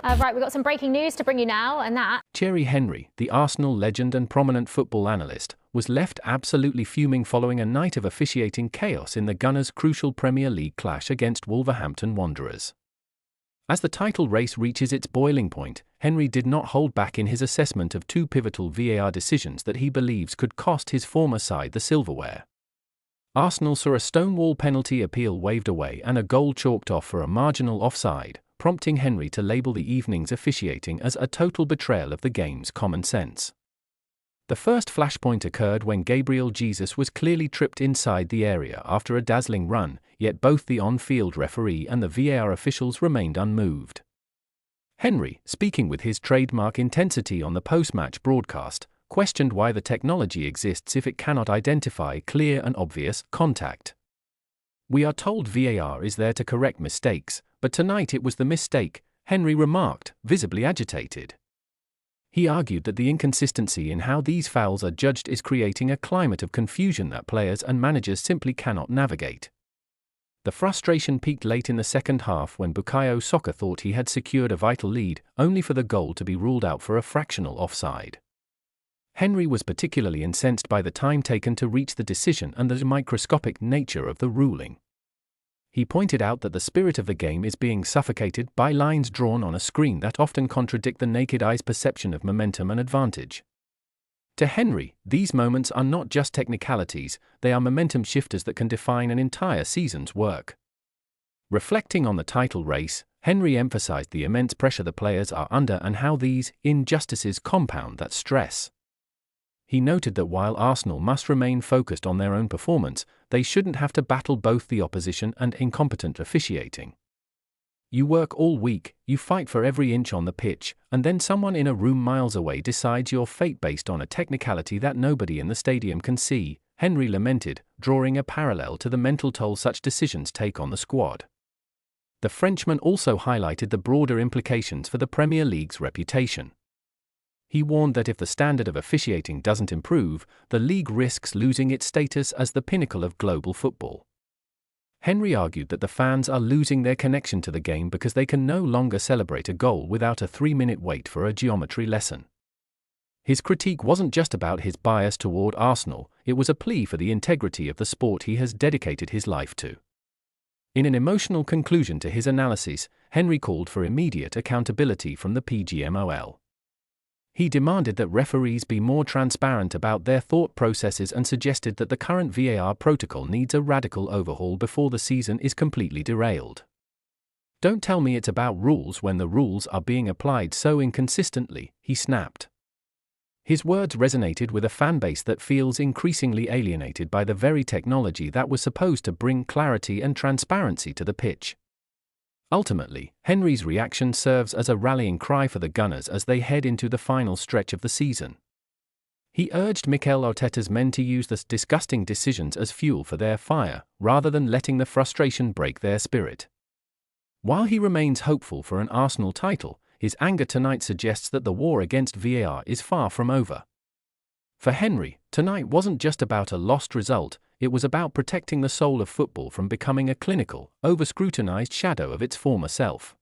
Right, we've got some breaking news to bring you now, and that... Thierry Henry, the Arsenal legend and prominent football analyst, was left absolutely fuming following a night of officiating chaos in the Gunners' crucial Premier League clash against Wolverhampton Wanderers. As the title race reaches its boiling point, Henry did not hold back in his assessment of two pivotal VAR decisions that he believes could cost his former side the silverware. Arsenal saw a stonewall penalty appeal waved away and a goal chalked off for a marginal offside, prompting Henry to label the evening's officiating as a total betrayal of the game's common sense. The first flashpoint occurred when Gabriel Jesus was clearly tripped inside the area after a dazzling run, yet both the on-field referee and the VAR officials remained unmoved. Henry, speaking with his trademark intensity on the post-match broadcast, questioned why the technology exists if it cannot identify clear and obvious contact. "We are told VAR is there to correct mistakes, but tonight it was the mistake," Henry remarked, visibly agitated. He argued that the inconsistency in how these fouls are judged is creating a climate of confusion that players and managers simply cannot navigate. The frustration peaked late in the second half when Bukayo Saka thought he had secured a vital lead, only for the goal to be ruled out for a fractional offside. Henry was particularly incensed by the time taken to reach the decision and the microscopic nature of the ruling. He pointed out that the spirit of the game is being suffocated by lines drawn on a screen that often contradict the naked eye's perception of momentum and advantage. To Henry, these moments are not just technicalities, they are momentum shifters that can define an entire season's work. Reflecting on the title race, Henry emphasized the immense pressure the players are under and how these injustices compound that stress. He noted that while Arsenal must remain focused on their own performance, they shouldn't have to battle both the opposition and incompetent officiating. "You work all week, you fight for every inch on the pitch, and then someone in a room miles away decides your fate based on a technicality that nobody in the stadium can see," Henry lamented, drawing a parallel to the mental toll such decisions take on the squad. The Frenchman also highlighted the broader implications for the Premier League's reputation. He warned that if the standard of officiating doesn't improve, the league risks losing its status as the pinnacle of global football. Henry argued that the fans are losing their connection to the game because they can no longer celebrate a goal without a 3-minute wait for a geometry lesson. His critique wasn't just about his bias toward Arsenal, it was a plea for the integrity of the sport he has dedicated his life to. In an emotional conclusion to his analysis, Henry called for immediate accountability from the PGMOL. He demanded that referees be more transparent about their thought processes and suggested that the current VAR protocol needs a radical overhaul before the season is completely derailed. "Don't tell me it's about rules when the rules are being applied so inconsistently," he snapped. His words resonated with a fanbase that feels increasingly alienated by the very technology that was supposed to bring clarity and transparency to the pitch. Ultimately, Henry's reaction serves as a rallying cry for the Gunners as they head into the final stretch of the season. He urged Mikel Arteta's men to use the disgusting decisions as fuel for their fire, rather than letting the frustration break their spirit. While he remains hopeful for an Arsenal title, his anger tonight suggests that the war against VAR is far from over. For Henry, tonight wasn't just about a lost result, it was about protecting the soul of football from becoming a clinical, over-scrutinized shadow of its former self.